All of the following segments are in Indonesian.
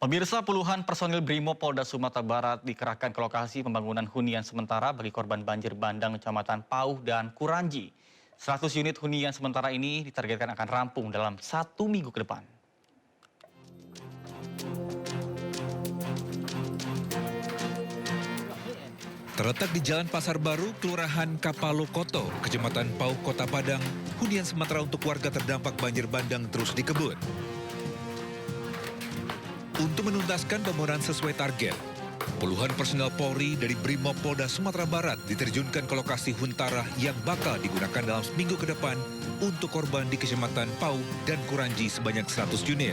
Pemirsa, puluhan personil Brimopolda Sumatera Barat dikerahkan ke lokasi pembangunan hunian sementara bagi korban banjir bandang Kecamatan Pauh dan Kuranji. 100 unit hunian sementara ini ditargetkan akan rampung dalam 1 minggu ke depan. Terletak di Jalan Pasar Baru, Kelurahan Kapalo Koto, Kecamatan Pauh, Kota Padang, hunian sementara untuk warga terdampak banjir bandang terus dikebut. Untuk menuntaskan pembangunan sesuai target, puluhan personel Polri dari Brimopolda Sumatera Barat diterjunkan ke lokasi huntara yang bakal digunakan dalam seminggu ke depan untuk korban di Kecamatan Pauh dan Kuranji sebanyak 100 unit.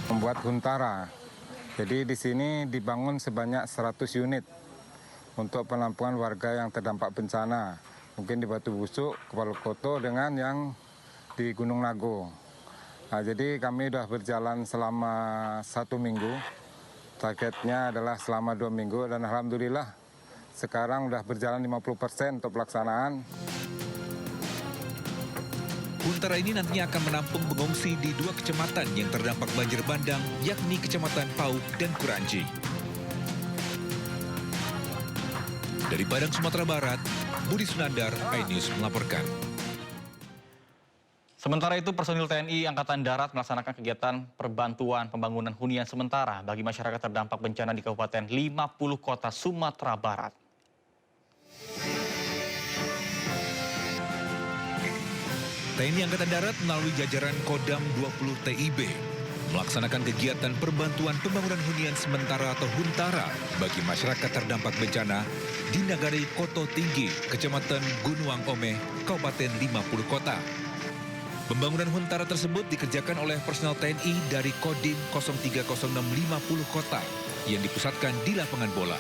Membuat huntara, jadi di sini dibangun sebanyak 100 unit untuk penampungan warga yang terdampak bencana. Mungkin di Batu Busuk, Kapalo Koto dengan yang di Gunung Nago. Nah, jadi kami sudah berjalan selama 1 minggu, targetnya adalah selama 2 minggu dan alhamdulillah sekarang sudah berjalan 50% untuk pelaksanaan. Huntara ini nantinya akan menampung pengungsi di 2 kecamatan yang terdampak banjir bandang, yakni Kecamatan Pauh dan Kuranji. Dari Padang, Sumatera Barat, Budi Sunandar, iNews melaporkan. Sementara itu, personil TNI Angkatan Darat melaksanakan kegiatan perbantuan pembangunan hunian sementara bagi masyarakat terdampak bencana di Kabupaten 50 Kota Sumatera Barat. TNI Angkatan Darat melalui jajaran Kodam 20 TIB melaksanakan kegiatan perbantuan pembangunan hunian sementara atau huntara bagi masyarakat terdampak bencana di Nagari Koto Tinggi, Kecamatan Gunuang Omeh, Kabupaten 50 Kota. Pembangunan huntara tersebut dikerjakan oleh personel TNI dari Kodim 030650 Kota yang dipusatkan di lapangan bola.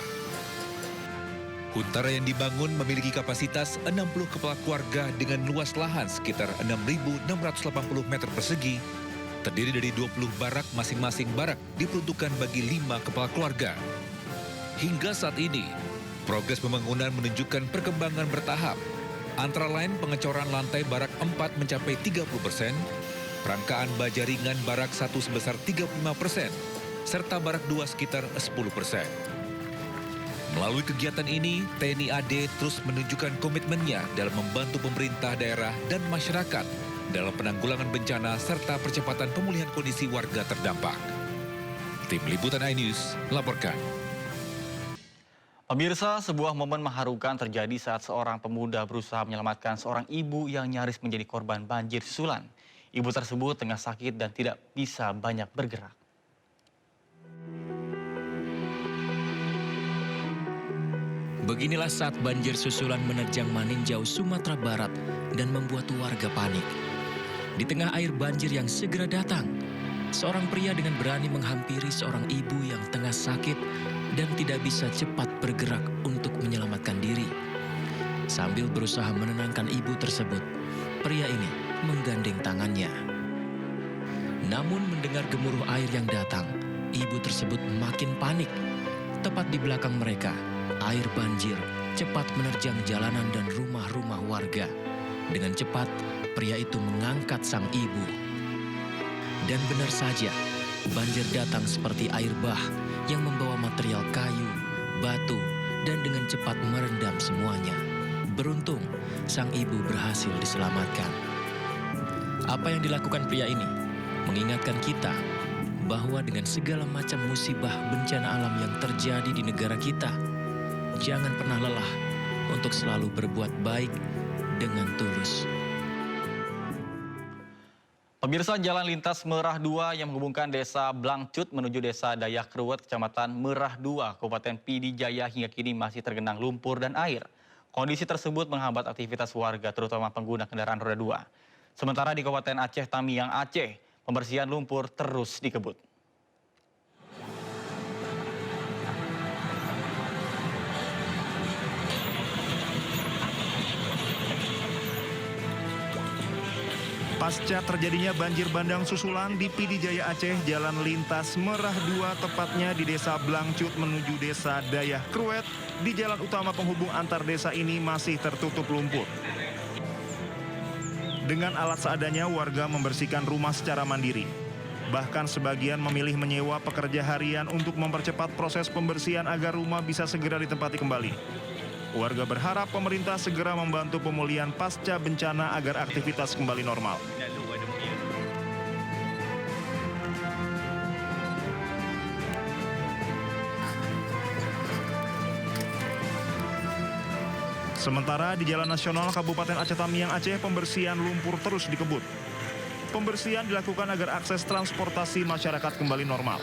Huntara yang dibangun memiliki kapasitas 60 kepala keluarga dengan luas lahan sekitar 6.680 meter persegi, terdiri dari 20 barak, masing-masing barak diperuntukkan bagi 5 kepala keluarga. Hingga saat ini, progres pembangunan menunjukkan perkembangan bertahap. Antara lain pengecoran lantai barak 4 mencapai 30%, perangkaan baja ringan barak 1 sebesar 35%, serta barak 2 sekitar 10%. Melalui kegiatan ini, TNI AD terus menunjukkan komitmennya dalam membantu pemerintah daerah dan masyarakat dalam penanggulangan bencana serta percepatan pemulihan kondisi warga terdampak. Tim Liputan iNews melaporkan. Pemirsa, sebuah momen mengharukan terjadi saat seorang pemuda berusaha menyelamatkan seorang ibu yang nyaris menjadi korban banjir susulan. Ibu tersebut tengah sakit dan tidak bisa banyak bergerak. Beginilah saat banjir susulan menerjang Maninjau, Sumatera Barat dan membuat warga panik. Di tengah air banjir yang segera datang, seorang pria dengan berani menghampiri seorang ibu yang tengah sakit dan tidak bisa cepat bergerak untuk menyelamatkan diri. Sambil berusaha menenangkan ibu tersebut, pria ini menggandeng tangannya. Namun mendengar gemuruh air yang datang, ibu tersebut makin panik. Tepat di belakang mereka, air banjir cepat menerjang jalanan dan rumah-rumah warga. Dengan cepat, pria itu mengangkat sang ibu. Dan benar saja, banjir datang seperti air bah yang membawa material kayu, batu, dan dengan cepat merendam semuanya. Beruntung, sang ibu berhasil diselamatkan. Apa yang dilakukan pria ini mengingatkan kita bahwa dengan segala macam musibah bencana alam yang terjadi di negara kita, jangan pernah lelah untuk selalu berbuat baik dengan tulus. Pemirsa, jalan lintas Merah 2 yang menghubungkan desa Blangcut menuju desa Dayak Kruet, Kecamatan Merah 2, Kabupaten Pidi Jaya hingga kini masih tergenang lumpur dan air. Kondisi tersebut menghambat aktivitas warga, terutama pengguna kendaraan roda 2. Sementara di Kabupaten Aceh Tamiang, Aceh, pembersihan lumpur terus dikebut. Pasca terjadinya banjir bandang susulan di Pidi Jaya Aceh, jalan lintas Merah 2 tepatnya di desa Blangcut menuju desa Dayak Kruet, di jalan utama penghubung antar desa ini masih tertutup lumpur. Dengan alat seadanya, warga membersihkan rumah secara mandiri. Bahkan sebagian memilih menyewa pekerja harian untuk mempercepat proses pembersihan agar rumah bisa segera ditempati kembali. Warga berharap pemerintah segera membantu pemulihan pasca bencana agar aktivitas kembali normal. Sementara di Jalan Nasional Kabupaten Aceh Tamiang Aceh, pembersihan lumpur terus dikebut. Pembersihan dilakukan agar akses transportasi masyarakat kembali normal.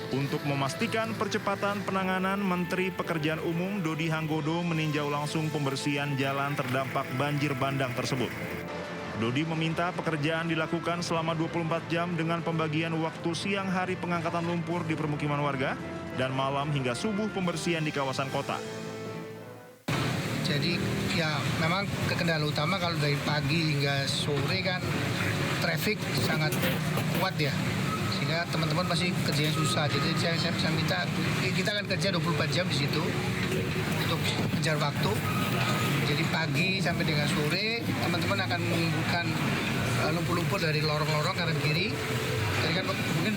Untuk memastikan percepatan penanganan, Menteri Pekerjaan Umum Dodi Hanggodo meninjau langsung pembersihan jalan terdampak banjir bandang tersebut. Dodi meminta pekerjaan dilakukan selama 24 jam dengan pembagian waktu siang hari pengangkatan lumpur di permukiman warga dan malam hingga subuh pembersihan di kawasan kota. Jadi ya memang kendala utama kalau dari pagi hingga sore kan traffic sangat kuat ya. Sehingga teman-teman pasti kerjanya susah. Jadi saya minta kita akan kerja 24 jam di situ untuk kejar waktu. Jadi pagi sampai dengan sore teman-teman akan mengumpulkan lumpur-lumpur dari lorong-lorong kanan kiri. Tadi kan mungkin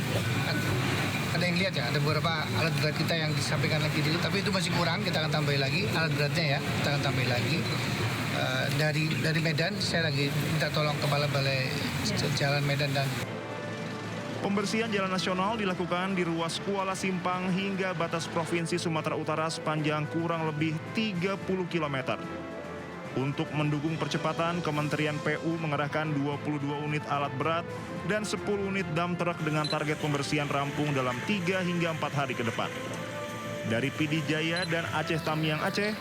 ada yang lihat ya, ada beberapa alat berat kita yang disampaikan lagi dulu, tapi itu masih kurang, kita akan tambah lagi alat beratnya ya, kita akan tambah lagi. Dari Medan, saya lagi minta tolong Kepala Balai Jalan Medan dan Pembersihan jalan nasional dilakukan di ruas Kuala Simpang hingga batas Provinsi Sumatera Utara sepanjang kurang lebih 30 km. Untuk mendukung percepatan, Kementerian PU mengerahkan 22 unit alat berat dan 10 unit dump truck dengan target pembersihan rampung dalam 3 hingga 4 hari ke depan. Dari PD Jaya dan Aceh Tamiang Aceh,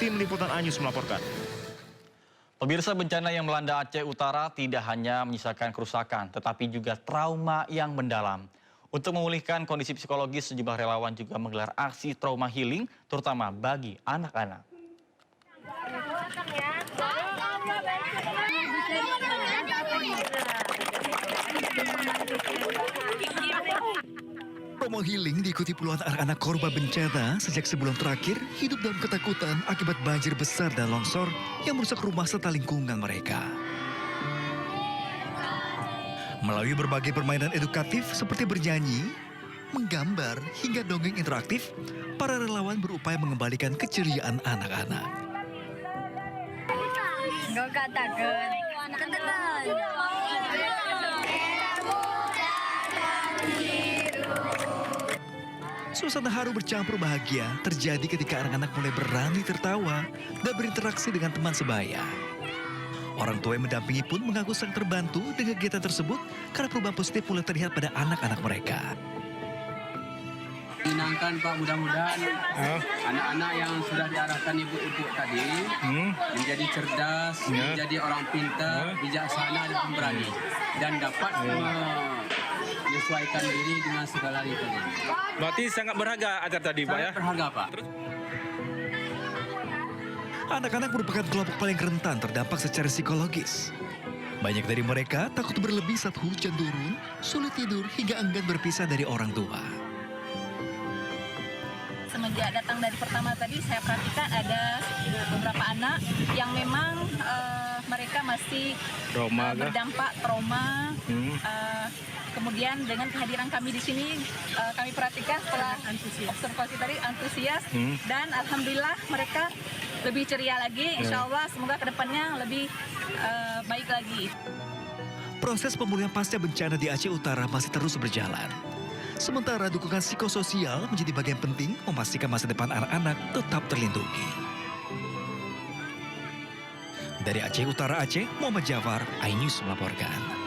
tim liputan Anyus melaporkan. Pemirsa, bencana yang melanda Aceh Utara tidak hanya menyisakan kerusakan, tetapi juga trauma yang mendalam. Untuk memulihkan kondisi psikologis, sejumlah relawan juga menggelar aksi trauma healing, terutama bagi anak-anak. Trauma healing diikuti puluhan anak-anak korban bencana sejak sebulan terakhir hidup dalam ketakutan akibat banjir besar dan longsor yang merusak rumah serta lingkungan mereka. Melalui berbagai permainan edukatif seperti bernyanyi, menggambar, hingga dongeng interaktif, para relawan berupaya mengembalikan keceriaan anak-anak. Gak katakan. Suasana haru bercampur bahagia terjadi ketika anak-anak mulai berani tertawa dan berinteraksi dengan teman sebaya. Orang tua yang mendampingi pun mengaku sangat terbantu dengan kegiatan tersebut karena perubahan positif mulai terlihat pada anak-anak mereka. Menyenangkan Pak, mudah-mudahan anak-anak yang sudah diarahkan ibu-ibu tadi menjadi cerdas, menjadi orang pintar, bijaksana dan pemberani dan dapat menyesuaikan diri dengan segala lingkungan. Berarti sangat berharga acara tadi Pak ya? Sangat berharga Pak. Anak-anak merupakan kelompok paling rentan terdampak secara psikologis. Banyak dari mereka takut berlebih saat hujan turun, sulit tidur hingga enggan berpisah dari orang tua. Semenjak datang dari pertama tadi saya perhatikan ada beberapa anak yang memang mereka masih berdampak trauma. Kemudian dengan kehadiran kami di sini, kami perhatikan setelah observasi tadi antusias dan alhamdulillah mereka lebih ceria lagi. Insya Allah semoga kedepannya lebih baik lagi. Proses pemulihan pasca bencana di Aceh Utara masih terus berjalan. Sementara dukungan psikososial menjadi bagian penting memastikan masa depan anak-anak tetap terlindungi. Dari Aceh Utara Aceh, Muhammad Jafar, iNews melaporkan.